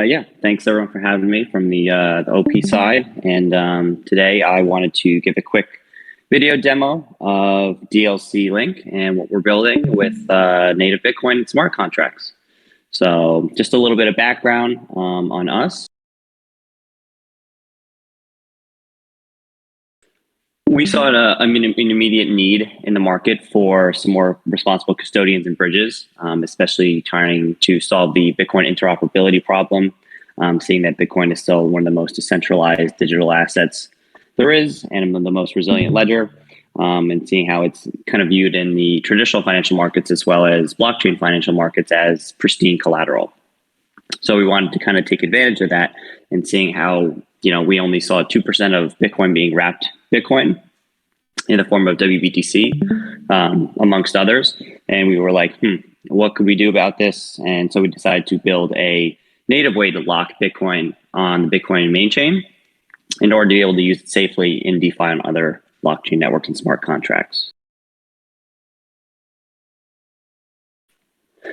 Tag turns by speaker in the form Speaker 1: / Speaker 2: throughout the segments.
Speaker 1: Yeah, thanks everyone for having me from the OP side. And today I wanted to give a quick video demo of DLC.Link and what we're building with native Bitcoin and smart contracts. So just a little bit of background on us. We saw an immediate need in the market for some more responsible custodians and bridges, especially trying to solve the Bitcoin interoperability problem, seeing that Bitcoin is still one of the most decentralized digital assets there is and the most resilient ledger, and seeing how it's kind of viewed in the traditional financial markets as well as blockchain financial markets as pristine collateral. So we wanted to kind of take advantage of that and seeing how, we only saw 2% of Bitcoin being wrapped Bitcoin in the form of WBTC, amongst others. And we were like, what could we do about this? And so we decided to build a native way to lock Bitcoin on the Bitcoin main chain in order to be able to use it safely in DeFi and other blockchain networks and smart contracts.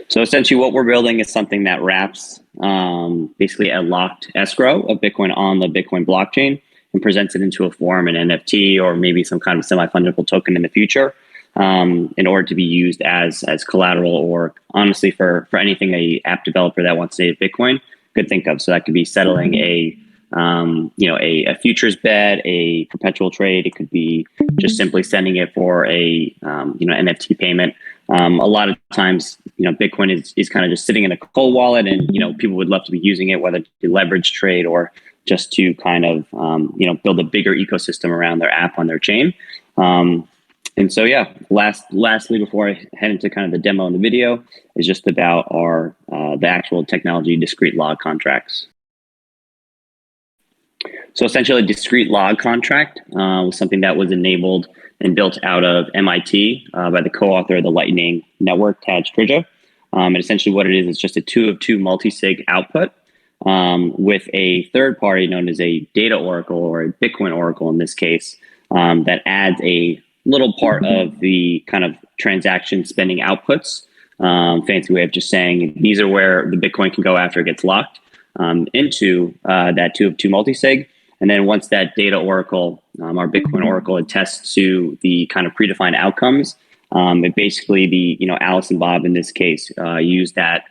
Speaker 1: So essentially what we're building is something that wraps basically a locked escrow of Bitcoin on the Bitcoin blockchain and presents it into a form, an NFT, or maybe some kind of semi-fungible token in the future, in order to be used as collateral, or honestly for anything a app developer that wants to native Bitcoin could think of. So that could be settling a futures bet, a perpetual trade. It could be just simply sending it for a NFT payment. A lot of times, Bitcoin is kind of just sitting in a cold wallet, and people would love to be using it, whether to leverage trade or just to kind of build a bigger ecosystem around their app on their chain. And so lastly, before I head into kind of the demo and the video, is just about our the actual technology discrete log contracts. So essentially, a discrete log contract was something that was enabled and built out of MIT by the co-author of the Lightning Network, Tad Strija. And essentially what it is just a 2 of 2 multi-sig output with a third party known as a data oracle, or a Bitcoin oracle in this case, that adds a little part of the kind of transaction spending outputs. Fancy way of just saying these are where the Bitcoin can go after it gets locked into that 2 of 2 multi-sig. And then once that data oracle, our Bitcoin oracle, attests to the kind of predefined outcomes, it basically the Alice and Bob in this case use that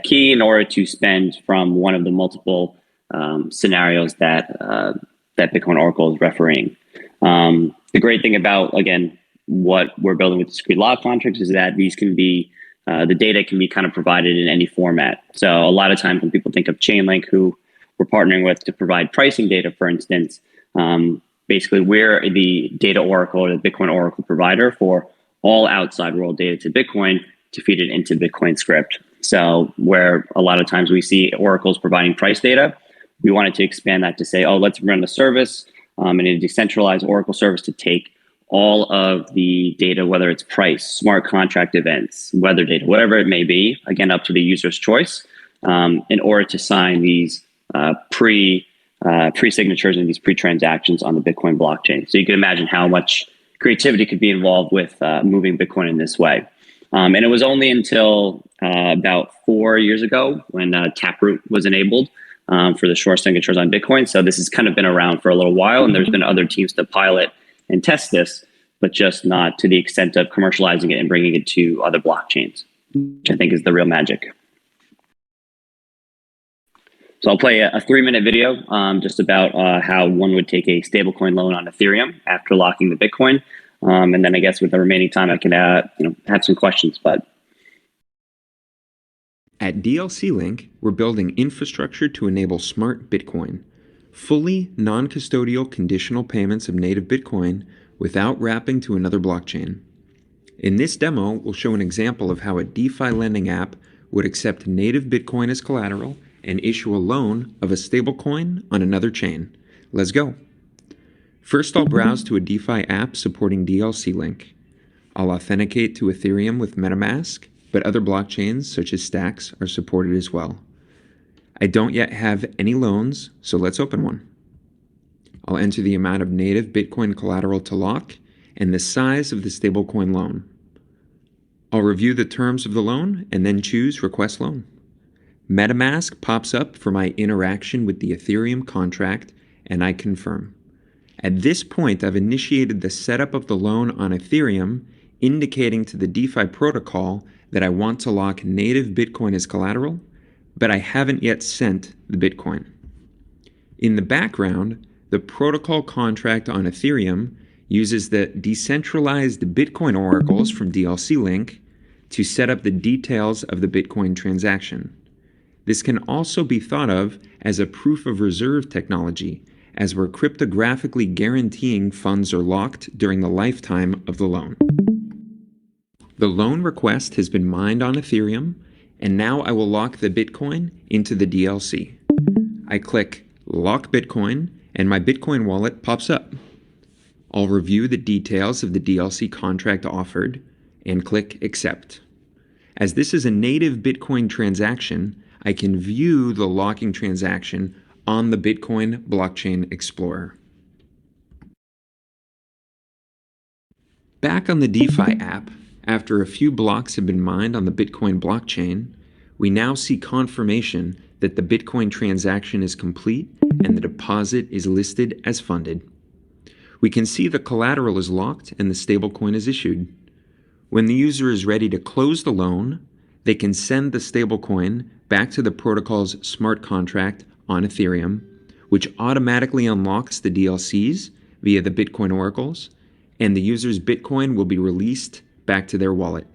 Speaker 1: key in order to spend from one of the multiple scenarios that Bitcoin oracle is refereeing. The great thing about, again, what we're building with discrete log contracts is that these can be the data can be kind of provided in any format. So a lot of times when people think of Chainlink, who we're partnering with to provide pricing data, for instance, basically we're the data oracle, or the Bitcoin oracle provider for all outside world data to Bitcoin to feed it into Bitcoin script. So where a lot of times we see oracles providing price data, we wanted to expand that to say, let's run a service in a decentralized oracle service to take all of the data, whether it's price, smart contract events, weather data, whatever it may be, again, up to the user's choice, in order to sign these pre-signatures and these pre-transactions on the Bitcoin blockchain. So you can imagine how much creativity could be involved with moving Bitcoin in this way. And it was only until about 4 years ago when Taproot was enabled for the short signatures on Bitcoin. So this has kind of been around for a little while, and there's been other teams to pilot and test this, but just not to the extent of commercializing it and bringing it to other blockchains, which I think is the real magic. So I'll play a 3-minute video just about how one would take a stablecoin loan on Ethereum after locking the Bitcoin. And then I guess with the remaining time, I can have some questions. But
Speaker 2: at DLC.Link, we're building infrastructure to enable smart Bitcoin, fully non-custodial conditional payments of native Bitcoin without wrapping to another blockchain. In this demo, we'll show an example of how a DeFi lending app would accept native Bitcoin as collateral and issue a loan of a stablecoin on another chain. Let's go. First, I'll browse to a DeFi app supporting DLC.Link. I'll authenticate to Ethereum with MetaMask, but other blockchains such as Stacks are supported as well. I don't yet have any loans, so let's open one. I'll enter the amount of native Bitcoin collateral to lock and the size of the stablecoin loan. I'll review the terms of the loan and then choose Request Loan. MetaMask pops up for my interaction with the Ethereum contract, and I confirm. At this point, I've initiated the setup of the loan on Ethereum, indicating to the DeFi protocol that I want to lock native Bitcoin as collateral, but I haven't yet sent the Bitcoin. In the background, the protocol contract on Ethereum uses the decentralized Bitcoin oracles from DLC.Link to set up the details of the Bitcoin transaction. This can also be thought of as a proof of reserve technology, as we're cryptographically guaranteeing funds are locked during the lifetime of the loan. The loan request has been mined on Ethereum, and now I will lock the Bitcoin into the DLC. I click Lock Bitcoin, and my Bitcoin wallet pops up. I'll review the details of the DLC contract offered and click Accept. As this is a native Bitcoin transaction, I can view the locking transaction on the Bitcoin Blockchain Explorer. Back on the DeFi app, after a few blocks have been mined on the Bitcoin blockchain, we now see confirmation that the Bitcoin transaction is complete and the deposit is listed as funded. We can see the collateral is locked and the stablecoin is issued. When the user is ready to close the loan, they can send the stablecoin back to the protocol's smart contract on Ethereum, which automatically unlocks the DLCs via the Bitcoin oracles, and the user's Bitcoin will be released back to their wallet.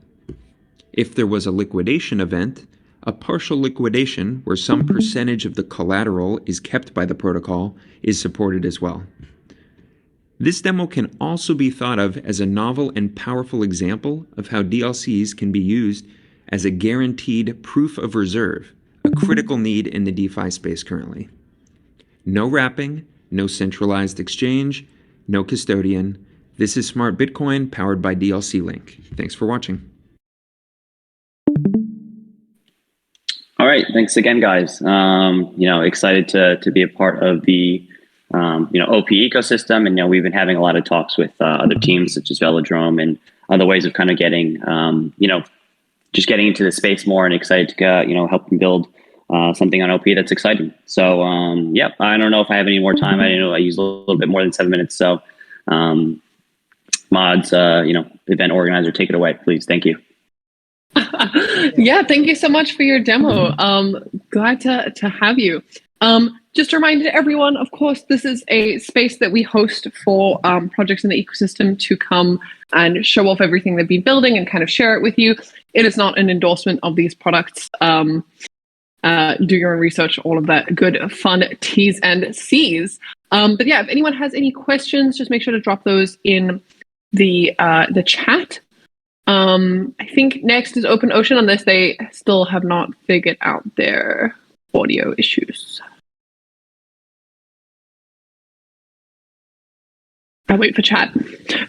Speaker 2: If there was a liquidation event, a partial liquidation where some percentage of the collateral is kept by the protocol is supported as well. This demo can also be thought of as a novel and powerful example of how DLCs can be used as a guaranteed proof of reserve, a critical need in the DeFi space currently. No wrapping, no centralized exchange, no custodian. This is Smart Bitcoin powered by DLC.Link. Thanks for watching.
Speaker 1: All right, thanks again, guys. Excited to be a part of the OP ecosystem, and we've been having a lot of talks with other teams such as Velodrome and other ways of kind of getting just getting into the space more, and excited to help them build something on OP that's exciting. So I don't know if I have any more time. I know I used a little bit more than 7 minutes. So mods, event organizer, take it away, please. Thank you.
Speaker 3: Yeah, thank you so much for your demo. Glad to have you. Just a reminder to everyone, of course, this is a space that we host for projects in the ecosystem to come and show off everything they've been building and kind of share it with you. It is not an endorsement of these products. Do your own research, all of that good fun T's and C's. But yeah, if anyone has any questions, just make sure to drop those in the chat. I think next is OpenOcean, unless they still have not figured out their audio issues. I'll wait for chat.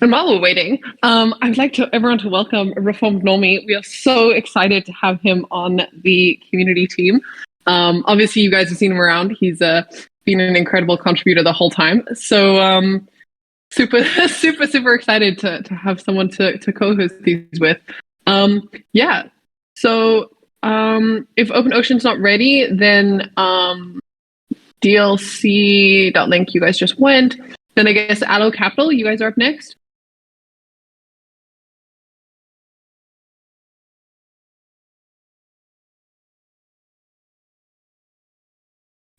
Speaker 3: And while we're waiting, I'd like everyone to welcome Reformed Normie. We are so excited to have him on the community team. Obviously, you guys have seen him around. He's been an incredible contributor the whole time. So super excited to have someone to co-host these with. Yeah. So if OpenOcean's not ready, then DLC.Link, you guys just went. Then I guess Allo Capital, you guys are up next.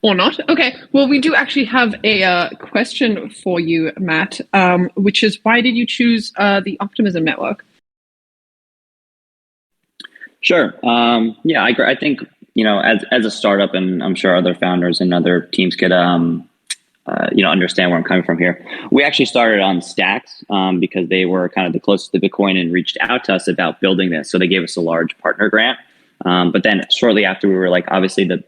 Speaker 3: Or not? Okay. Well, we do actually have a question for you, Matt, which is, why did you choose the Optimism network?
Speaker 1: Sure. I think as a startup, and I'm sure other founders and other teams could understand where I'm coming from here. We actually started on Stacks because they were kind of the closest to Bitcoin and reached out to us about building this. So they gave us a large partner grant. But then shortly after, we were like, obviously the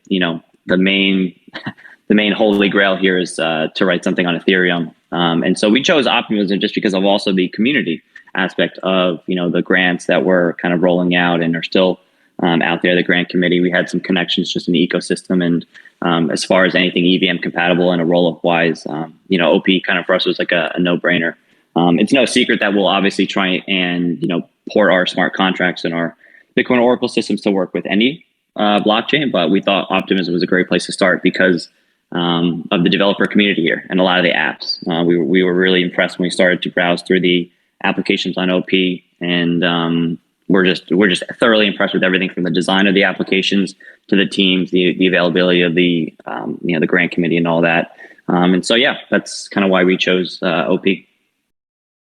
Speaker 1: main holy grail here is to write something on Ethereum. And so we chose Optimism just because of also the community aspect of the grants that we're kind of rolling out and are still out there. The grant committee, we had some connections just in the ecosystem, and as far as anything EVM compatible and a roll-up wise, OP kind of for us was like a no-brainer. It's no secret that we'll obviously try and port our smart contracts and our Bitcoin Oracle systems to work with any blockchain, but we thought Optimism was a great place to start because of the developer community here and a lot of the apps. We were really impressed when we started to browse through the applications on OP, and we're just thoroughly impressed with everything from the design of the applications to the teams, the availability of the the grant committee and all that. And so yeah, that's kind of why we chose OP.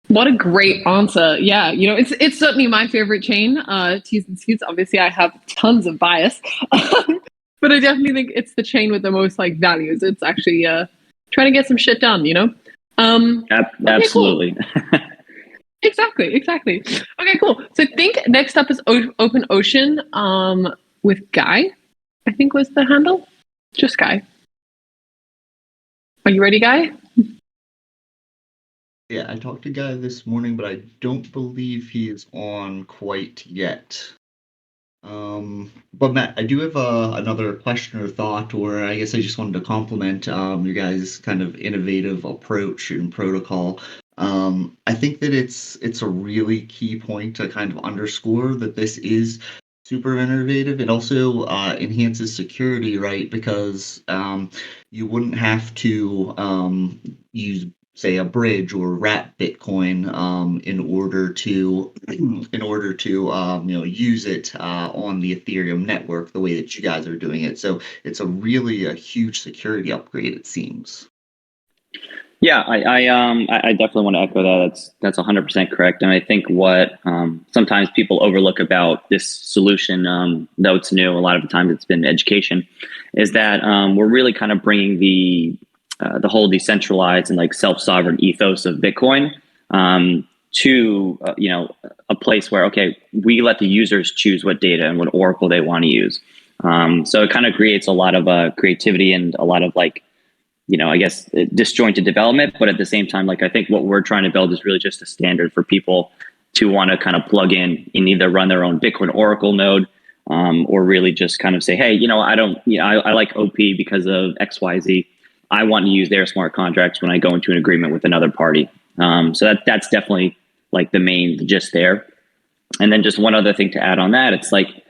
Speaker 3: What a great answer. Yeah, it's certainly my favorite chain, T's and C's. Obviously, I have tons of bias, but I definitely think it's the chain with the most like values. It's actually trying to get some shit done,
Speaker 1: Absolutely.
Speaker 3: Okay, cool. Exactly. Okay, cool. So I think next up is OpenOcean with Guy, I think was the handle. Just Guy. Are you ready, Guy?
Speaker 4: Yeah, I talked to Guy this morning, but I don't believe he is on quite yet. But Matt, I do have another question or thought, or I guess I just wanted to compliment your guys' kind of innovative approach and protocol. I think that it's a really key point to kind of underscore that this is super innovative. It also enhances security, right? Because you wouldn't have to use, say, a bridge or wrap Bitcoin in order to use it on the Ethereum network the way that you guys are doing it. So it's a huge security upgrade, it seems.
Speaker 1: Yeah, I definitely want to echo that. That's 100% correct. And I think what sometimes people overlook about this solution, though it's new, a lot of the time it's been education, is that we're really kind of bringing the whole decentralized and like self-sovereign ethos of Bitcoin to a place where, okay, we let the users choose what data and what oracle they want to use. So it kind of creates a lot of creativity and a lot of like, I guess disjointed development, but at the same time, like I think what we're trying to build is really just a standard for people to want to kind of plug in and either run their own Bitcoin Oracle node, or really just kind of say, hey, I like OP because of XYZ. I want to use their smart contracts when I go into an agreement with another party. So that's definitely like the gist there. And then just one other thing to add on that, it's like,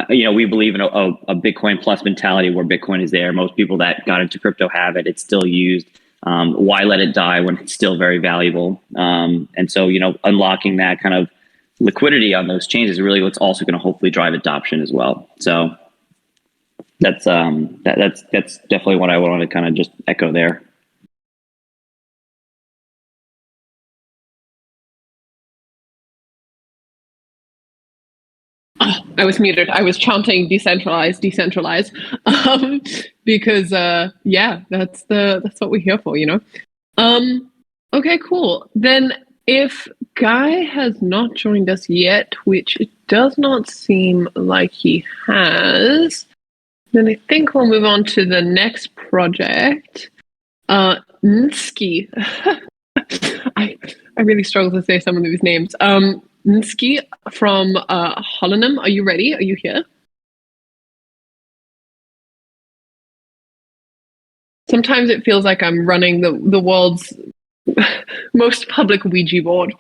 Speaker 1: we believe in a Bitcoin plus mentality where Bitcoin is there. Most people that got into crypto have it. It's still used. Why let it die when it's still very valuable? And so, unlocking that kind of liquidity on those chains is really what's also going to hopefully drive adoption as well. So that's definitely what I want to kind of just echo there.
Speaker 3: I was muted. I was chanting decentralized, because that's what we're here for, Okay, cool. Then if Guy has not joined us yet, which it does not seem like he has, then I think we'll move on to the next project. Nsky. I really struggle to say some of these names. Nsky from Holonum, are you ready? Are you here? Sometimes it feels like I'm running the world's most public Ouija board.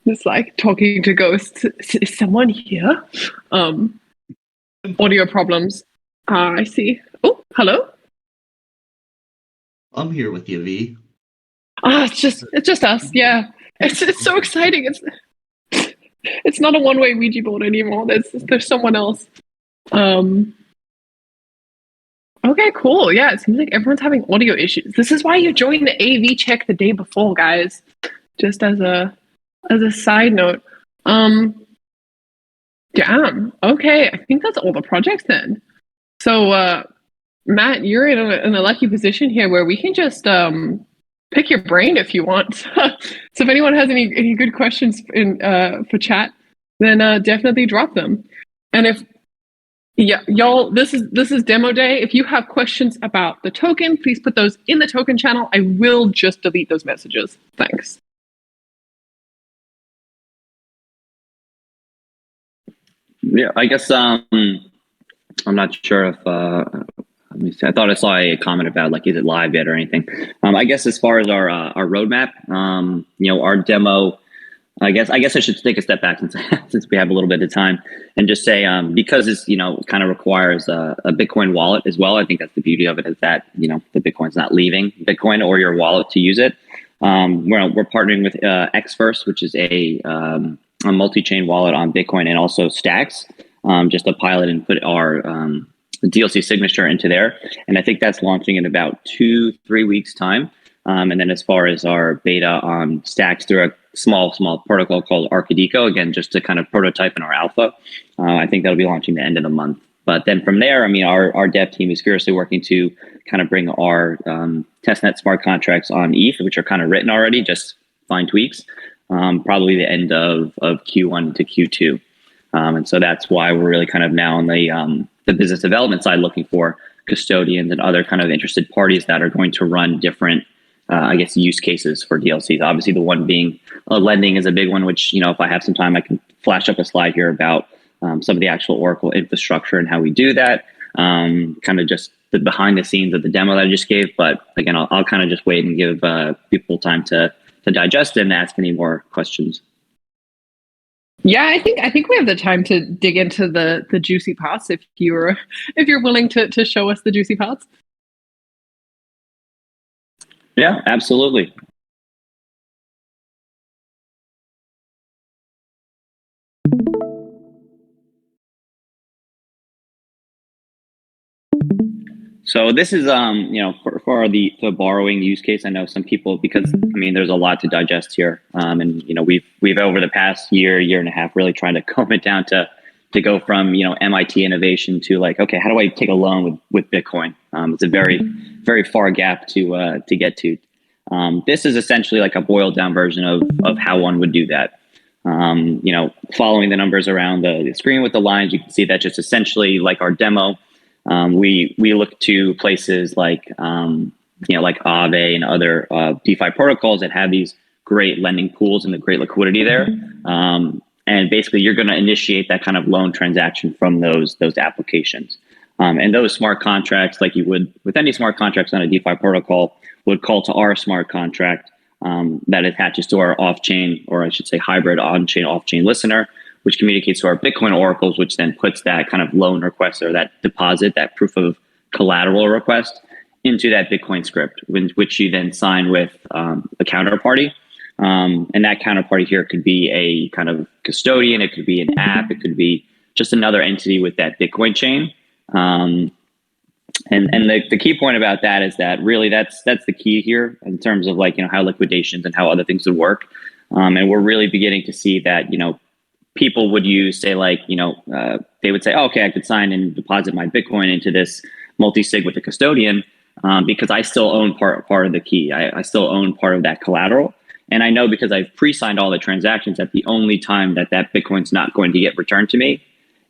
Speaker 3: It's like talking to ghosts. Is someone here? Audio problems. I see. Oh, hello?
Speaker 4: I'm here with you, V.
Speaker 3: It's just us. Yeah. It's so exciting. It's not a one-way Ouija board anymore. There's someone else. Okay, cool. Yeah, it seems like everyone's having audio issues. This is why you joined the AV check the day before, guys. Just as a side note. Damn. Okay, I think that's all the projects then. So, Matt, you're in a lucky position here where we can just pick your brain if you want. So if anyone has any good questions for chat, then definitely drop them. And if y'all, this is demo day. If you have questions about the token, please put those in the token channel. I will just delete those messages. Thanks.
Speaker 1: Yeah, I guess I'm not sure if let me see. I thought I saw a comment about like, is it live yet or anything? I guess as far as our roadmap, our demo I guess I should take a step back since we have a little bit of time and just say because it's kind of requires a Bitcoin wallet as well. I think that's the beauty of it, is that the Bitcoin's not leaving Bitcoin or your wallet to use it. We're partnering with Xverse, which is a multi-chain wallet on Bitcoin and also Stacks, just to pilot and put our DLC signature into there. And I think that's launching in about 2-3 weeks time. And then as far as our beta on Stacks through a small protocol called Arcadico, again, just to kind of prototype in our alpha, I think that'll be launching the end of the month. But then from there, I mean, our dev team is furiously working to kind of bring our testnet smart contracts on ETH, which are kind of written already, just fine tweaks, probably the end of Q1 to Q2. And so that's why we're really kind of now on the business development side, looking for custodians and other kind of interested parties that are going to run different use cases for DLCs. Obviously, the one being lending is a big one, which, if I have some time, I can flash up a slide here about some of the actual Oracle infrastructure and how we do that, kind of just the behind the scenes of the demo that I just gave. But again, I'll kind of just wait and give people time to digest it and ask any more questions.
Speaker 3: Yeah, I think we have the time to dig into the juicy parts if you're willing to show us the juicy parts.
Speaker 1: Yeah, absolutely. So this is for the borrowing use case. I know some people, because there's a lot to digest here, and we've over the past year and a half really trying to comb it down to go from MIT innovation to like, okay, how do I take a loan with Bitcoin? It's a very far gap to get to. This is essentially like a boiled down version of how one would do that. Following the numbers around the screen with the lines, you can see that just essentially like our demo. We look to places like like Aave and other DeFi protocols that have these great lending pools and the great liquidity there. And basically, you're going to initiate that kind of loan transaction from those applications. And those smart contracts, like you would with any smart contracts on a DeFi protocol, would call to our smart contract that attaches to our off-chain, or I should say hybrid on-chain, off-chain listener, which communicates to our Bitcoin oracles, which then puts that kind of loan request or that deposit, that proof of collateral request into that Bitcoin script, which you then sign with a counterparty. And that counterparty here could be a kind of custodian, it could be an app, it could be just another entity with that Bitcoin chain. And the key point about that is that really that's the key here in terms of like, how liquidations and how other things would work. And we're really beginning to see that, people would use, say, like, they would say, oh, okay, I could sign and deposit my Bitcoin into this multi-sig with the custodian because I still own part of the key. I still own part of that collateral. And I know because I've pre-signed all the transactions that the only time that Bitcoin's not going to get returned to me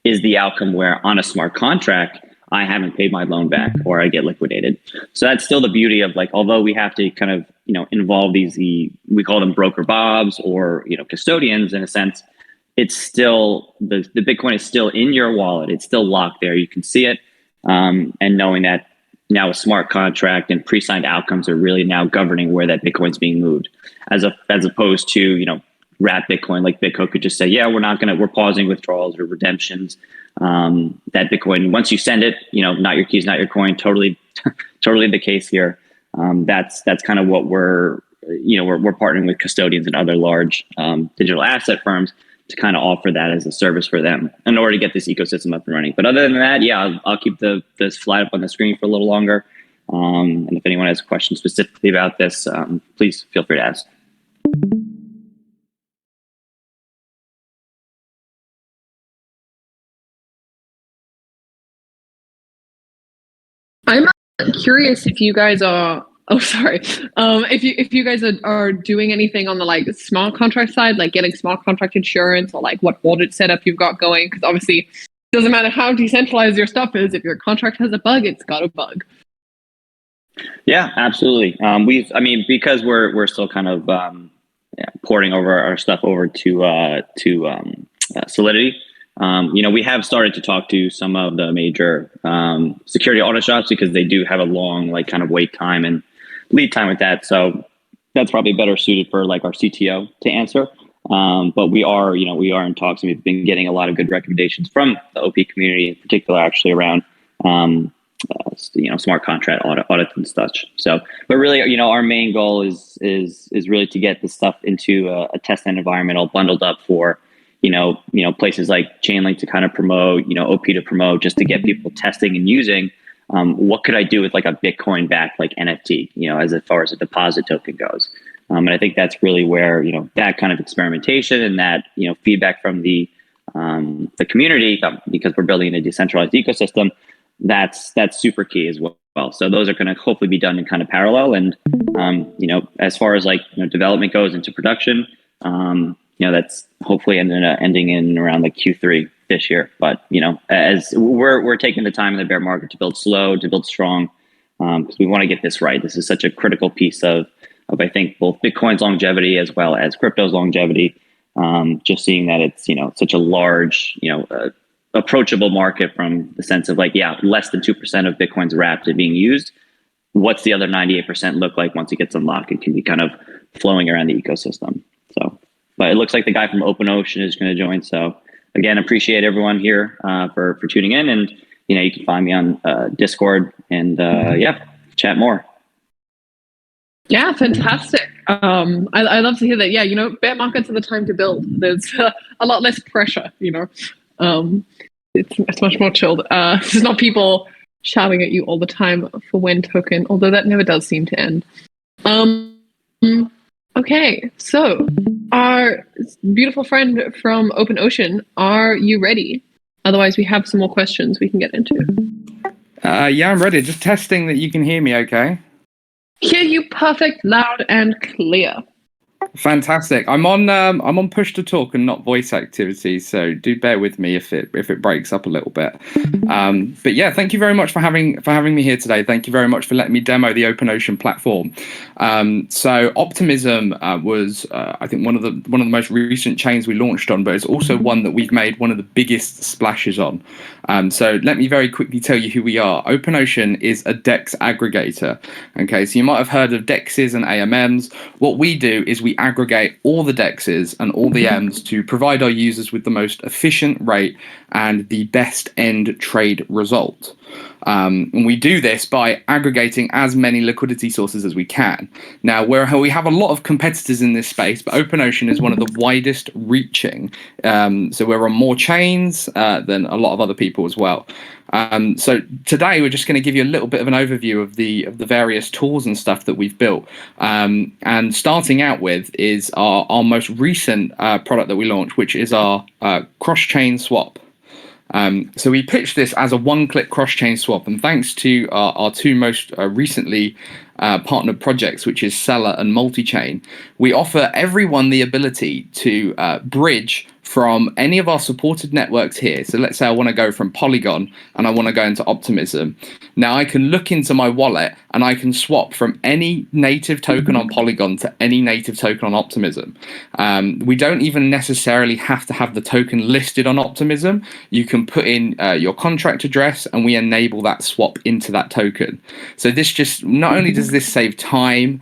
Speaker 1: is the outcome where on a smart contract, I haven't paid my loan back or I get liquidated. So that's still the beauty of like, although we have to kind of, involve we call them broker bobs or, custodians in a sense, it's still, the Bitcoin is still in your wallet. It's still locked there. You can see it. And knowing that now a smart contract and pre-signed outcomes are really now governing where that Bitcoin's being moved, as opposed to, wrap Bitcoin. Like Bitco could just say, yeah, we're pausing withdrawals or redemptions. That Bitcoin, once you send it, not your keys, not your coin, totally the case here. That's kind of what we're partnering with custodians and other large digital asset firms to kind of offer that as a service for them in order to get this ecosystem up and running. But other than that, yeah, I'll keep this slide up on the screen for a little longer. And if anyone has a question specifically about this, please feel free to ask.
Speaker 3: I'm curious if you guys are. Oh, sorry. If you guys are doing anything on the like smart contract side, like getting smart contract insurance, or like what audit setup you've got going, because obviously it doesn't matter how decentralized your stuff is. If your contract has a bug, it's got a bug.
Speaker 1: Yeah, absolutely. Because we're still kind of porting over our stuff over to Solidity. We have started to talk to some of the major security audit shops because they do have a long like kind of wait time and lead time with that. So that's probably better suited for like our CTO to answer. But we are in talks, and we've been getting a lot of good recommendations from the OP community, in particular, actually around smart contract audits and such. So, but really, our main goal is really to get this stuff into a testnet environment, all bundled up for places like Chainlink to kind of promote, OP to promote, just to get people testing and using. What could I do with like a Bitcoin backed like NFT, as far as a deposit token goes. And I think that's really where, that kind of experimentation and that, feedback from the community, because we're building a decentralized ecosystem, that's super key as well. So those are going to hopefully be done in kind of parallel. And, as far as like, development goes into production, that's hopefully ending in around like Q3 this year. But, as we're taking the time in the bear market to build slow, to build strong, because we want to get this right. This is such a critical piece of I think both Bitcoin's longevity as well as crypto's longevity. Just seeing that it's such a large approachable market from the sense of like less than 2% of Bitcoin's wrapped and being used. What's the other 98% look like once it gets unlocked? It can be kind of flowing around the ecosystem. So, but it looks like the guy from OpenOcean is going to join. So again, appreciate everyone here for tuning in, and you can find me on Discord and chat more.
Speaker 3: Yeah, fantastic. I love to hear that. Yeah, bear markets are the time to build. There's a lot less pressure. It's much more chilled. There's not people shouting at you all the time for when token, although that never does seem to end. Okay, so our beautiful friend from OpenOcean, are you ready? Otherwise, we have some more questions we can get into.
Speaker 5: Yeah, I'm ready. Just testing that you can hear me okay.
Speaker 3: Hear you perfect, loud and clear.
Speaker 5: Fantastic. I'm on push to talk and not voice activity, so do bear with me if it breaks up a little bit. But yeah, thank you very much for having me here today. Thank you very much for letting me demo the OpenOcean platform. So Optimism was I think one of the most recent chains we launched on, but it's also one that we've made one of the biggest splashes on. So let me very quickly tell you who we are. OpenOcean is a DEX aggregator. Okay, so you might have heard of DEXs and AMMs. What we do is we aggregate all the DEXs and all the Ms to provide our users with the most efficient rate and the best end trade result. And we do this by aggregating as many liquidity sources as we can. Now, we have a lot of competitors in this space, but OpenOcean is one of the widest reaching. So we're on more chains than a lot of other people as well. So today we're just going to give you a little bit of an overview of the various tools and stuff that we've built. And starting out with is our most recent product that we launched, which is our cross-chain swap. So we pitched this as a one-click cross-chain swap, and thanks to our two most recently partnered projects, which is Seller and Multichain, we offer everyone the ability to bridge from any of our supported networks here. So let's say I want to go from Polygon and I want to go into Optimism. Now I can look into my wallet and I can swap from any native token on Polygon to any native token on Optimism. We don't even necessarily have to have the token listed on Optimism. You can put in your contract address and we enable that swap into that token. So this just, not only does this save time,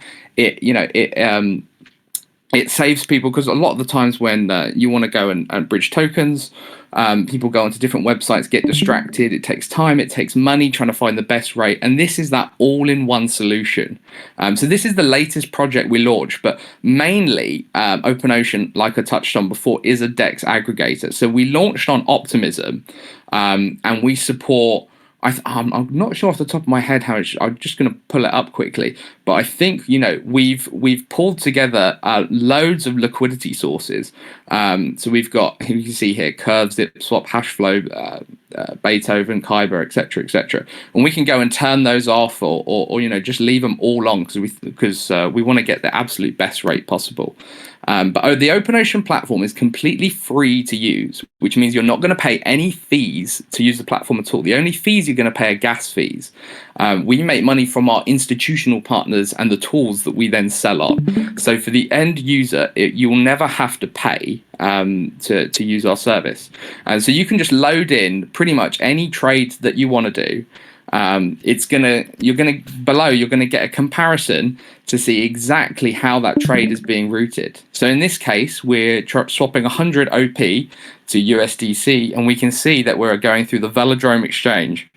Speaker 5: it saves people, because a lot of the times when you want to go and bridge tokens, people go onto different websites, get distracted. It takes time, it takes money trying to find the best rate. And this is that all-in-one solution. So this is the latest project we launched, but mainly OpenOcean, like I touched on before, is a DEX aggregator. So we launched on Optimism, and we support, I'm not sure off the top of my head how much. I'm just going to pull it up quickly, but I think we've pulled together loads of liquidity sources. So we've got, you can see here, Curve, Zip, Swap, Hashflow, Beethoven, Kyber, etc., and we can go and turn those off, or just leave them all on because we want to get the absolute best rate possible. But the OpenOcean platform is completely free to use, which means you're not going to pay any fees to use the platform at all. The only fees you're going to pay are gas fees. We make money from our institutional partners and the tools that we then sell on. So for the end user, you will never have to pay to use our service. And so you can just load in pretty much any trade that you want to do. you're gonna get a comparison to see exactly how that trade is being routed. So in this case, we're swapping 100 OP to USDC, and we can see that we're going through the Velodrome exchange,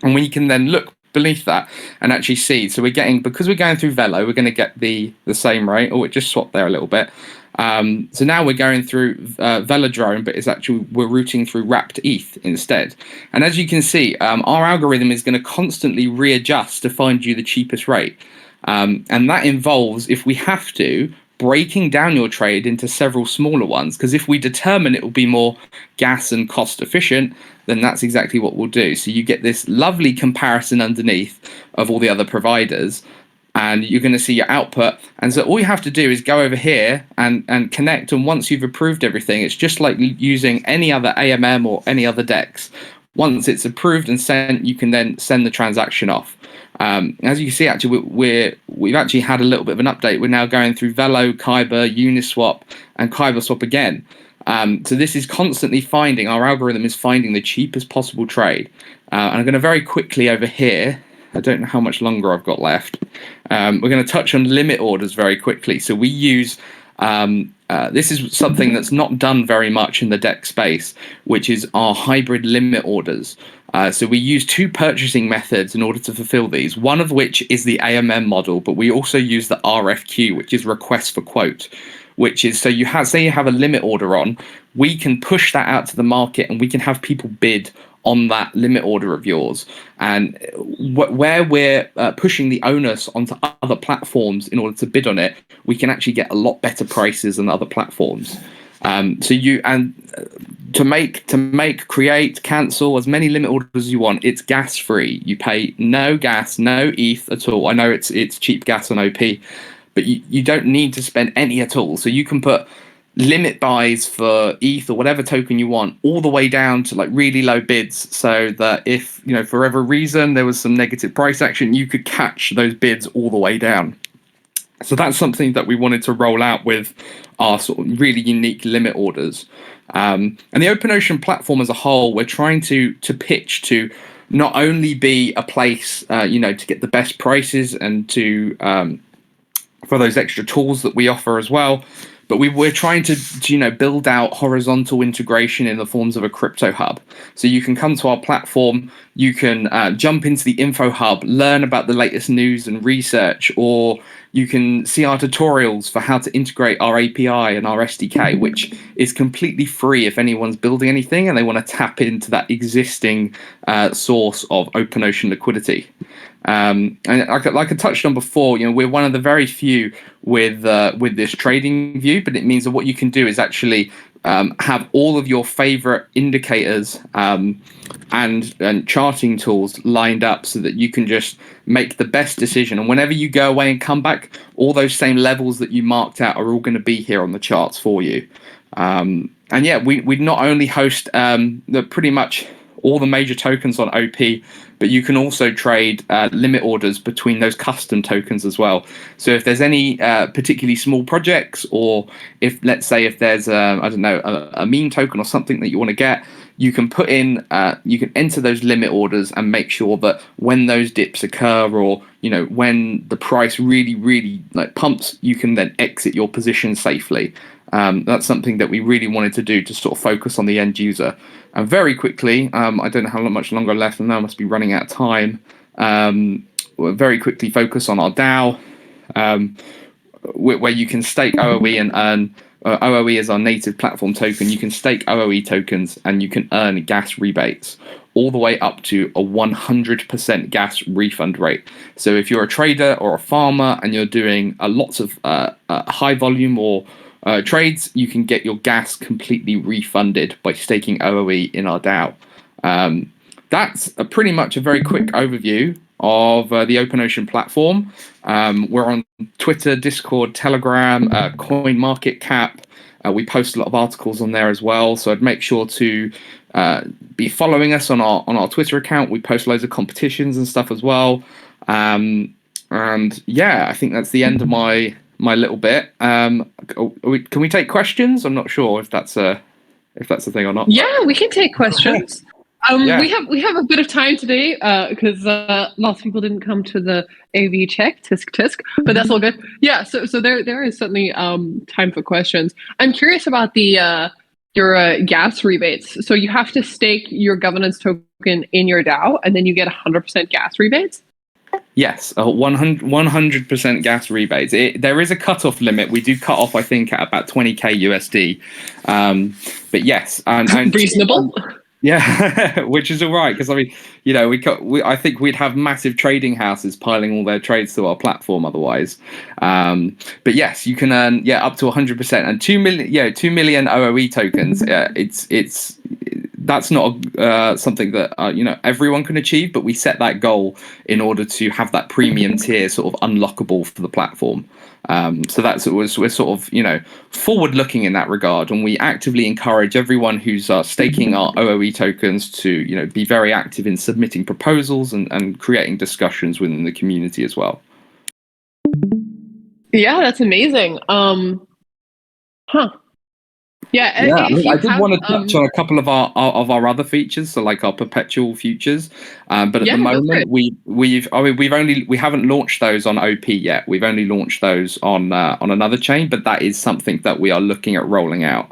Speaker 5: and we can then look beneath that and actually see. So because we're going through Velo, we're going to get the same rate. Oh, it just swapped there a little bit. So now we're going through Velodrome, but we're routing through wrapped ETH instead. And as you can see, our algorithm is going to constantly readjust to find you the cheapest rate. And that involves, if we have to, breaking down your trade into several smaller ones, because if we determine it will be more gas and cost efficient, then that's exactly what we'll do. So you get this lovely comparison underneath of all the other providers, and you're going to see your output. And so all you have to do is go over here and connect. And once you've approved everything, it's just like using any other AMM or any other DEX. Once it's approved and sent, you can then send the transaction off. As you can see, actually, we've actually had a little bit of an update. We're now going through Velo, Kyber, Uniswap, and KyberSwap again. So this is constantly our algorithm is finding the cheapest possible trade. And I'm going to very quickly over here, I don't know how much longer I've got left. We're going to touch on limit orders very quickly. So we use, this is something that's not done very much in the DEX space, which is our hybrid limit orders. So we use two purchasing methods in order to fulfill these, one of which is the AMM model, but we also use the RFQ, which is request for quote, which is, so say you have a limit order on, we can push that out to the market and we can have people bid on that limit order of yours. And where we're pushing the onus onto other platforms in order to bid on it, we can actually get a lot better prices than other platforms. To make, create, cancel as many limit orders as you want, it's gas free. You pay no gas, no ETH at all. I know it's cheap gas on OP, but you don't need to spend any at all. So you can put limit buys for ETH or whatever token you want all the way down to like really low bids, so that if, for whatever reason there was some negative price action, you could catch those bids all the way down. So that's something that we wanted to roll out with our sort of really unique limit orders. And the OpenOcean platform as a whole, we're trying to pitch to not only be a place, to get the best prices and to for those extra tools that we offer as well, but we're trying to build out horizontal integration in the forms of a crypto hub. So you can come to our platform, you can jump into the info hub, learn about the latest news and research, or you can see our tutorials for how to integrate our API and our SDK, which is completely free if anyone's building anything and they want to tap into that existing source of OpenOcean liquidity. And like I touched on before, we're one of the very few with this trading view, but it means that what you can do is actually have all of your favorite indicators and charting tools lined up so that you can just make the best decision. And whenever you go away and come back, all those same levels that you marked out are all going to be here on the charts for you. And yeah, we not only host pretty much all the major tokens on OP, but you can also trade limit orders between those custom tokens as well. So if there's any particularly small projects, or if, let's say, if there's a meme token or something that you want to get, you can put in, you can enter those limit orders and make sure that when those dips occur, or when the price really pumps, you can then exit your position safely. That's something that we really wanted to do to sort of focus on the end user. And very quickly, I don't know how much longer left, and now I must be running out of time. We'll very quickly focus on our DAO, where you can stake OOE and earn. OOE is our native platform token. You can stake OOE tokens and you can earn gas rebates all the way up to a 100% gas refund rate. So if you're a trader or a farmer and you're doing lots of high volume or trades, you can get your gas completely refunded by staking OOE in our DAO. That's pretty much a very quick overview of the OpenOcean platform. We're on Twitter, Discord, Telegram, CoinMarketCap. We post a lot of articles on there as well, so I'd make sure to be following us on our Twitter account. We post loads of competitions and stuff as well. And yeah, I think that's the end of my little bit. Can we take questions? I'm not sure if that's a thing or not.
Speaker 3: Yeah, we can take questions.
Speaker 5: Yeah.
Speaker 3: We have a bit of time today because lots of people didn't come to the AV check, tisk, but that's all good. Yeah, so there is certainly time for questions. I'm curious about the your gas rebates. So you have to stake your governance token in your DAO, and then you get 100% gas rebates.
Speaker 5: Yes, 100% gas rebates. There is a cutoff limit. We do cut off, I think, at about 20k USD. But yes, and
Speaker 3: Reasonable.
Speaker 5: yeah, which is all right because I mean, you know, I think we'd have massive trading houses piling all their trades to our platform otherwise. But yes, you can earn up to 100% and 2 million OOE tokens. That's not something that everyone can achieve, but we set that goal in order to have that premium tier sort of unlockable for the platform. So we're sort of forward looking in that regard, and we actively encourage everyone who's staking our OOE tokens to be very active in submitting proposals and creating discussions within the community as well.
Speaker 3: Yeah, that's amazing. Yeah,
Speaker 5: I did want to touch on a couple of our other features, so like our perpetual futures. But at the moment, we haven't launched those on OP yet. We've only launched those on another chain, but that is something that we are looking at rolling out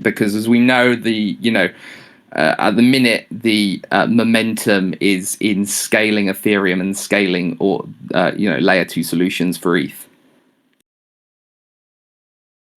Speaker 5: because, as we know, at the minute the momentum is in scaling Ethereum and scaling layer 2 solutions for ETH.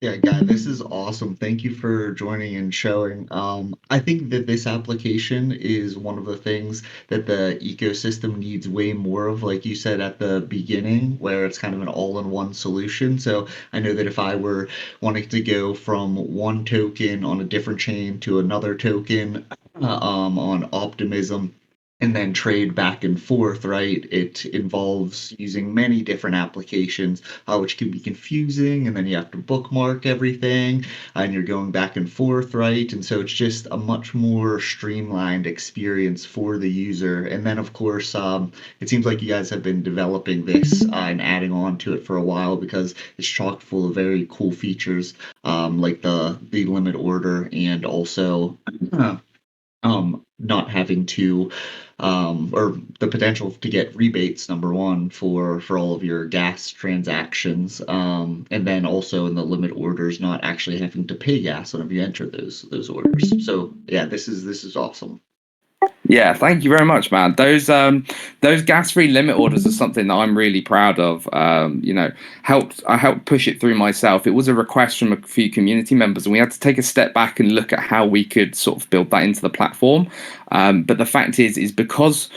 Speaker 4: Yeah, Guy, this is awesome. Thank you for joining and showing. I think that this application is one of the things that the ecosystem needs way more of, like you said at the beginning, where it's kind of an all-in-one solution. So I know that if I were wanting to go from one token on a different chain to another token on Optimism, and then trade back and forth, right? It involves using many different applications, which can be confusing, and then you have to bookmark everything, and you're going back and forth, right? And so it's just a much more streamlined experience for the user. And then, of course, it seems like you guys have been developing this and adding on to it for a while because it's chock full of very cool features, like the limit order and also not having to or the potential to get rebates, number one, for all of your gas transactions, and then also in the limit orders not actually having to pay gas whenever you enter those orders. So yeah, this is awesome.
Speaker 5: Yeah, thank you very much, man. Those gas-free limit orders are something that I'm really proud of. I helped push it through myself. It was a request from a few community members, and we had to take a step back and look at how we could sort of build that into the platform. But the fact is because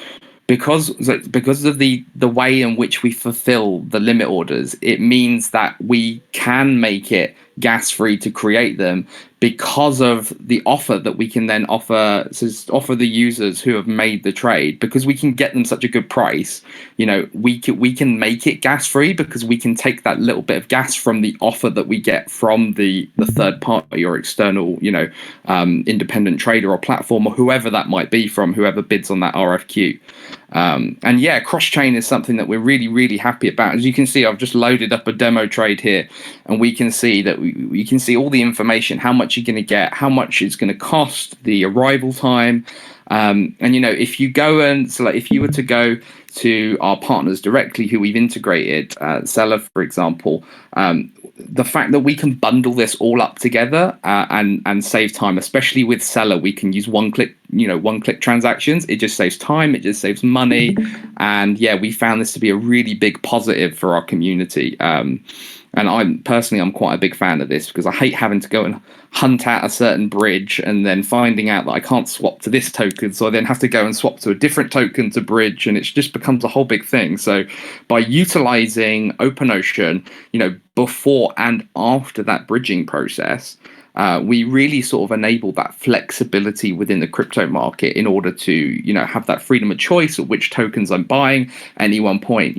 Speaker 5: of the way in which we fulfill the limit orders, it means that we can make it gas free to create them because of the offer that we can then offer the users who have made the trade, because we can get them such a good price. We can make it gas free because we can take that little bit of gas from the offer that we get from the third party or external independent trader or platform or whoever that might be, from whoever bids on that RFQ. And yeah, cross-chain is something that we're really, really happy about. As you can see, I've just loaded up a demo trade here, and we can see that we can see all the information, how much you're going to get, how much it's going to cost, the arrival time. And if you go and if you were to go to our partners directly who we've integrated, Seller, for example, the fact that we can bundle this all up together and save time, especially with Seller, we can use one-click transactions. It just saves time, it just saves money, and yeah, we found this to be a really big positive for our community. And I'm quite a big fan of this because I hate having to go and hunt out a certain bridge and then finding out that I can't swap to this token, so I then have to go and swap to a different token to bridge, and it just becomes a whole big thing. So by utilizing OpenOcean, before and after that bridging process, we really sort of enable that flexibility within the crypto market in order to, have that freedom of choice of which tokens I'm buying at any one point.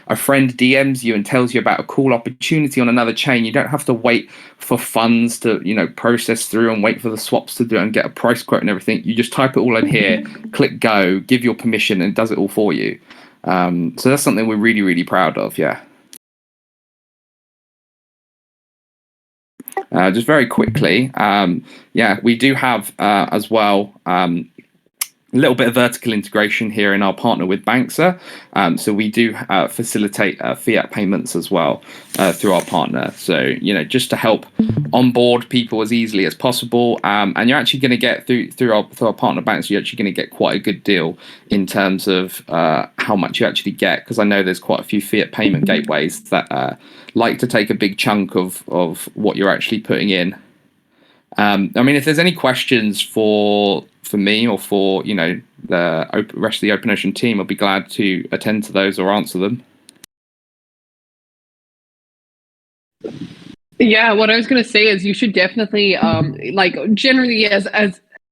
Speaker 5: A friend DMs you and tells you about a cool opportunity on another chain. You don't have to wait for funds to, process through and wait for the swaps to do it and get a price quote and everything. You just type it all in here, click go, give your permission, and it does it all for you. So that's something we're really, really proud of. Yeah. Just very quickly, we do have as well a little bit of vertical integration here in our partner with Banksa. So we do facilitate fiat payments as well through our partner. So, just to help onboard people as easily as possible. And you're actually going to get through our partner banks, you're actually going to get quite a good deal in terms of how much you actually get. Because I know there's quite a few fiat payment gateways that like to take a big chunk of what you're actually putting in. If there's any questions for me or for the rest of the OpenOcean team, I'll be glad to attend to those or answer them.
Speaker 3: Yeah, what I was going to say is you should definitely generally as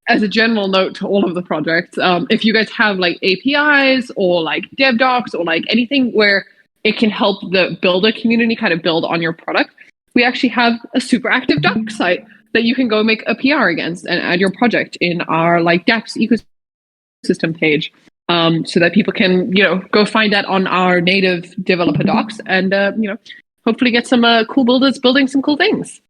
Speaker 3: a general note to all of the projects, if you guys have like APIs or like dev docs or like anything where it can help the builder community kind of build on your product, we actually have a super active doc site that you can go make a PR against and add your project in our like dApps ecosystem page, so that people can go find that on our native developer docs and hopefully get some cool builders building some cool things.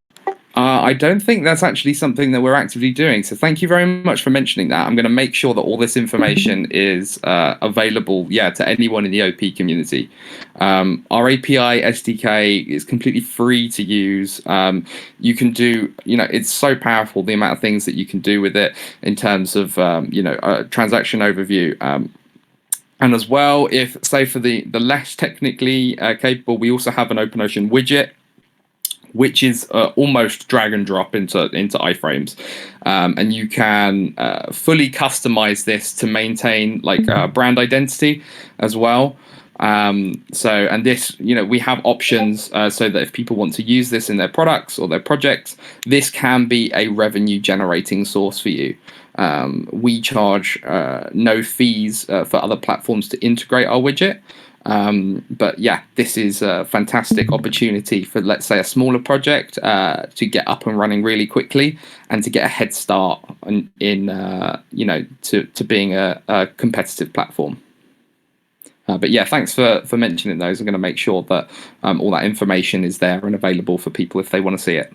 Speaker 5: I don't think that's actually something that we're actively doing. So thank you very much for mentioning that. I'm going to make sure that all this information is available, to anyone in the OP community. Our API SDK is completely free to use. You can do, it's so powerful, the amount of things that you can do with it in terms of, a transaction overview. And as well, if, say, for the less technically capable, we also have an OpenOcean widget, which is almost drag and drop into iframes, and you can fully customize this to maintain like brand identity as well. And this, we have options so that if people want to use this in their products or their projects, this can be a revenue generating source for you. We charge no fees for other platforms to integrate our widget. But yeah, this is a fantastic opportunity for, let's say, a smaller project to get up and running really quickly and to get a head start to being a competitive platform. But yeah, thanks for mentioning those. I'm going to make sure that all that information is there and available for people if they want to see it.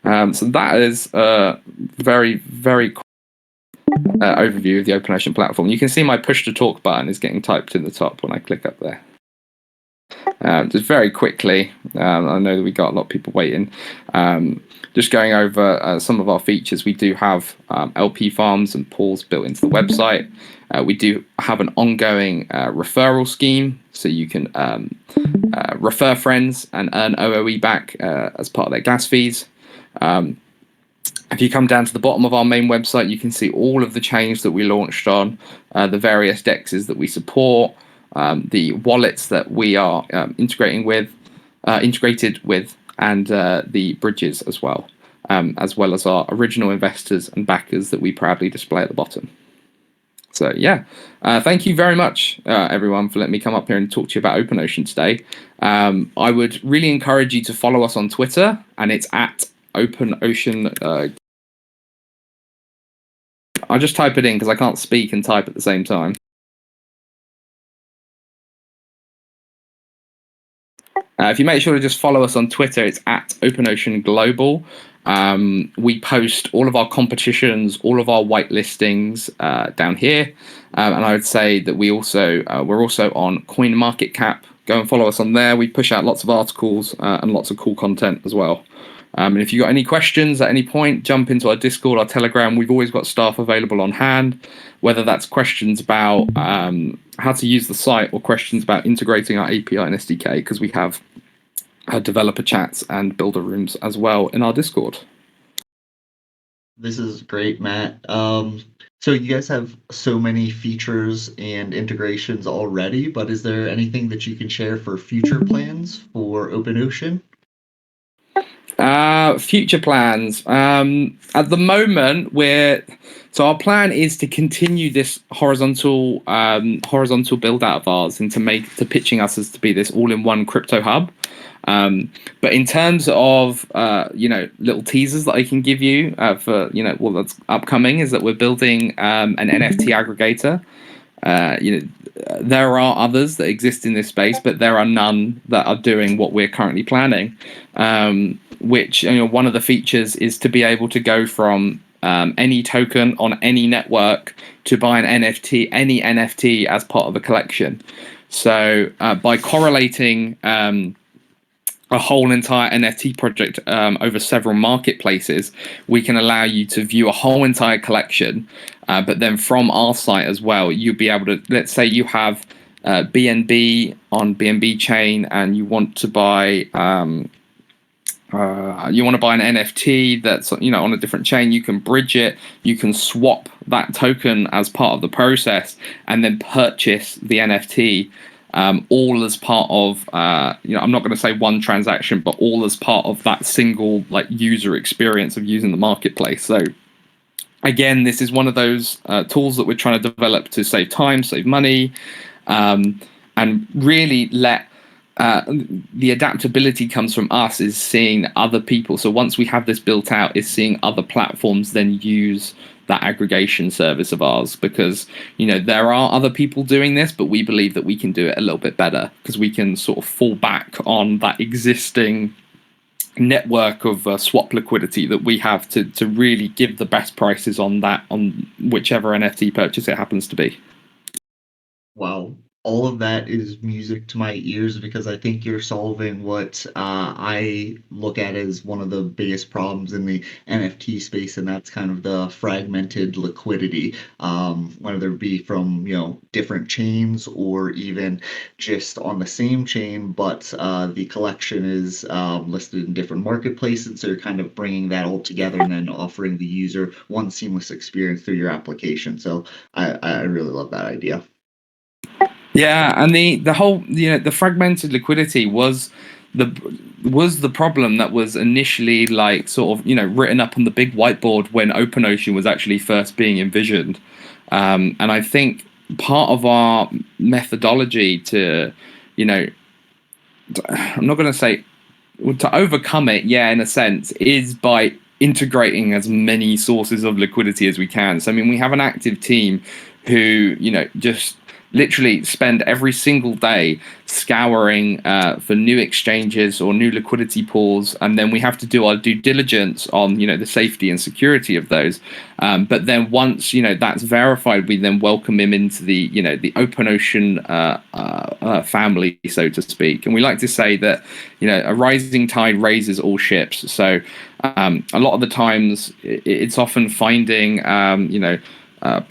Speaker 5: So that is a very, very quick overview of the OpenOcean platform. You can see my push to talk button is getting typed in the top when I click up there. Just very quickly, I know that we got a lot of people waiting. Just going over some of our features, we do have LP farms and pools built into the website. We do have an ongoing referral scheme, so you can refer friends and earn OOE back as part of their gas fees. If you come down to the bottom of our main website, you can see all of the change that we launched on, the various DEXs that we support, the wallets that we are integrated with, and the bridges as well as our original investors and backers that we proudly display at the bottom. So yeah, thank you very much, everyone, for letting me come up here and talk to you about OpenOcean today. I would really encourage you to follow us on Twitter, and it's at OpenOcean. I'll just type it in because I can't speak and type at the same time. If you make sure to just follow us on Twitter, it's at OpenOcean Global. We post all of our competitions, all of our whitelistings down here. And I would say that we're also on CoinMarketCap. Go and follow us on there. We push out lots of articles and lots of cool content as well. And if you've got any questions at any point, jump into our Discord, our Telegram. We've always got staff available on hand, whether that's questions about how to use the site or questions about integrating our API and SDK, because we have developer chats and builder rooms as well in our Discord.
Speaker 4: This is great, Matt. So you guys have so many features and integrations already, but is there anything that you can share for future plans for OpenOcean?
Speaker 5: Future plans. At the moment, so our plan is to continue this horizontal build out of ours and to pitching us as to be this all-in-one crypto hub. But in terms of little teasers that I can give you for that's upcoming, is that we're building an NFT aggregator. There are others that exist in this space, but there are none that are doing what we're currently planning. which one of the features is to be able to go from any token on any network to buy an NFT, any NFT as part of a collection. So by correlating a whole entire NFT project over several marketplaces, we can allow you to view a whole entire collection. But then from our site as well, you'll be able to, let's say you have BNB on BNB chain and you want to buy an NFT that's on a different chain. You can bridge it, you can swap that token as part of the process, and then purchase the NFT. All as part of, I'm not going to say one transaction, but all as part of that single user experience of using the marketplace. So again, this is one of those tools that we're trying to develop to save time, save money, and really let the adaptability comes from us is seeing other people. So once we have this built out, is seeing other platforms then use that aggregation service of ours, because there are other people doing this, but we believe that we can do it a little bit better because we can sort of fall back on that existing network of swap liquidity that we have to really give the best prices on whichever NFT purchase it happens to be.
Speaker 4: Wow. All of that is music to my ears, because I think you're solving what I look at as one of the biggest problems in the NFT space, and that's kind of the fragmented liquidity, whether it be from different chains or even just on the same chain, but the collection is listed in different marketplaces. So you're kind of bringing that all together and then offering the user one seamless experience through your application. So I really love that idea.
Speaker 5: Yeah, and the whole the fragmented liquidity was the problem that was initially sort of written up on the big whiteboard when OpenOcean was actually first being envisioned, and I think part of our methodology to I'm not going to say to overcome it, in a sense, is by integrating as many sources of liquidity as we can. So I mean, we have an active team who just literally spend every single day scouring for new exchanges or new liquidity pools, and then we have to do our due diligence on the safety and security of those. But then once that's verified, we then welcome him into the the OpenOcean family, so to speak. And we like to say that a rising tide raises all ships. So a lot of the times it's often finding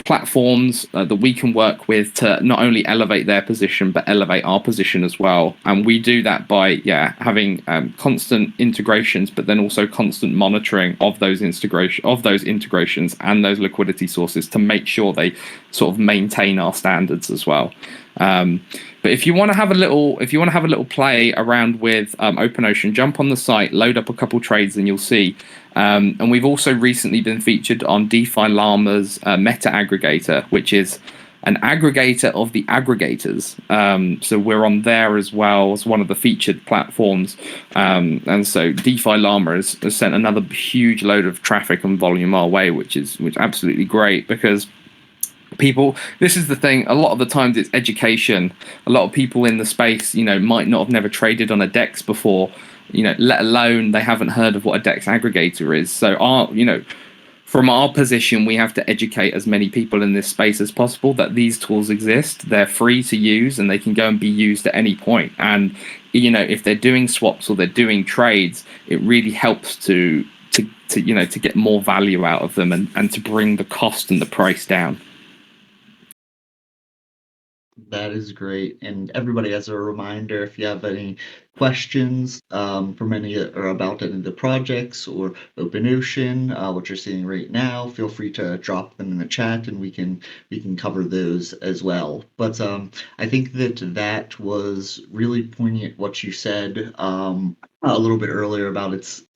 Speaker 5: platforms that we can work with to not only elevate their position but elevate our position as well, and we do that by having constant integrations, but then also constant monitoring of those integrations and those liquidity sources to make sure they sort of maintain our standards as well. But if you want to have a little play around with OpenOcean, jump on the site, load up a couple trades, and you'll see. And we've also recently been featured on DeFi Llama's Meta Aggregator, which is an aggregator of the aggregators. So we're on there as well as one of the featured platforms. And so DeFi Llama has sent another huge load of traffic and volume our way, which is absolutely great, because this is the thing, a lot of the times it's education. A lot of people in the space might not have never traded on a DEX before, let alone they haven't heard of what a DEX aggregator is. So from our position, we have to educate as many people in this space as possible that these tools exist. They're free to use and they can go and be used at any point. And if they're doing swaps or they're doing trades, it really helps to get more value out of them and to bring the cost and the price down.
Speaker 4: That is great. And everybody, as a reminder, if you have any questions from any or about any of the projects or OpenOcean, what you're seeing right now, feel free to drop them in the chat, and we can cover those as well. But I think that was really poignant what you said a little bit earlier about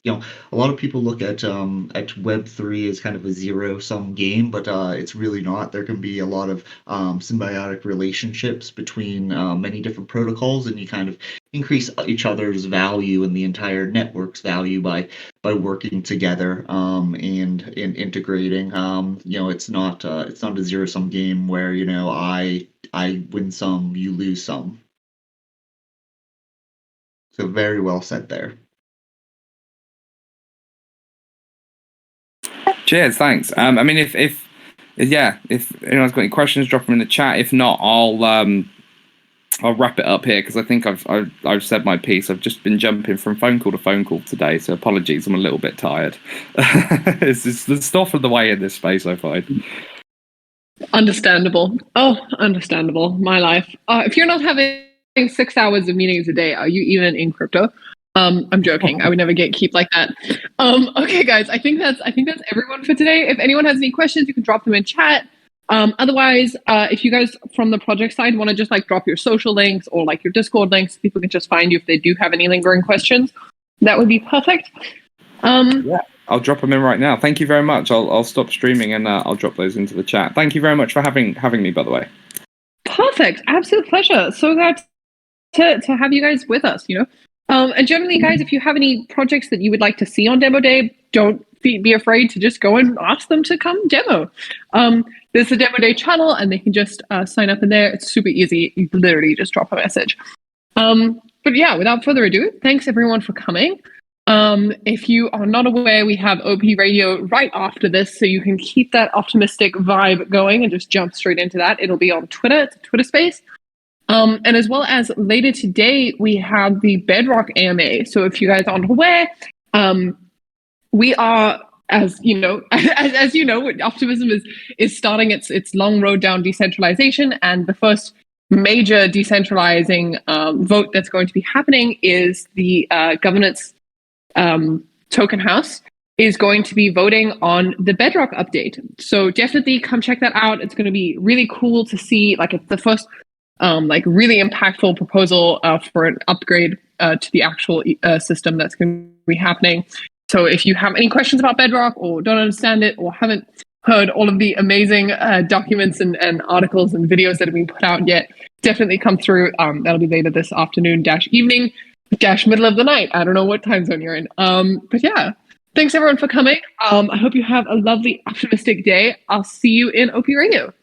Speaker 4: a lot of people look at Web3 as kind of a zero-sum game, but it's really not. There can be a lot of symbiotic relationships between many different protocols, and you kind of increase each other's value and the entire network's value by working together and integrating. It's not a zero-sum game where I win some, you lose some. So very well said there.
Speaker 5: Cheers, thanks. I mean, if anyone's got any questions, drop them in the chat. If not, I'll wrap it up here because I think I've said my piece. I've just been jumping from phone call to phone call today, so apologies. I'm a little bit tired. It's the stuff of the way in this space, I find.
Speaker 3: Understandable. Oh, understandable. My life. If you're not having 6 hours of meetings a day, are you even in crypto? I'm joking. I would never keep like that. Okay, guys. I think that's everyone for today. If anyone has any questions, you can drop them in chat. Otherwise, if you guys from the project side want to just like drop your social links or like your Discord links, people can just find you if they do have any lingering questions. That would be perfect.
Speaker 5: Yeah, I'll drop them in right now. Thank you very much. I'll stop streaming and I'll drop those into the chat. Thank you very much for having me, by the way.
Speaker 3: Perfect. Absolute pleasure. So glad to have you guys with us, and generally, guys, if you have any projects that you would like to see on Demo Day, don't be afraid to just go and ask them to come demo. There's a Demo Day channel and they can just sign up in there. It's super easy. You literally just drop a message. But yeah, without further ado, thanks everyone for coming. If you are not aware, we have OP Radio right after this, so you can keep that optimistic vibe going and just jump straight into that. It'll be on Twitter. It's a Twitter space. And as well as later today, we have the Bedrock AMA. So if you guys aren't aware, we are, as you know, Optimism is starting its long road down decentralization, and the first major decentralizing vote that's going to be happening is the governance token house is going to be voting on the Bedrock update. So definitely come check that out. It's going to be really cool to see. Like, it's the first really impactful proposal for an upgrade to the actual system that's going to be happening. So if you have any questions about Bedrock or don't understand it or haven't heard all of the amazing documents and articles and videos that have been put out yet, definitely come through. That'll be later this afternoon - evening - middle of the night. I don't know what time zone you're in. But yeah, thanks everyone for coming. I hope you have a lovely, optimistic day. I'll see you in OP Radio.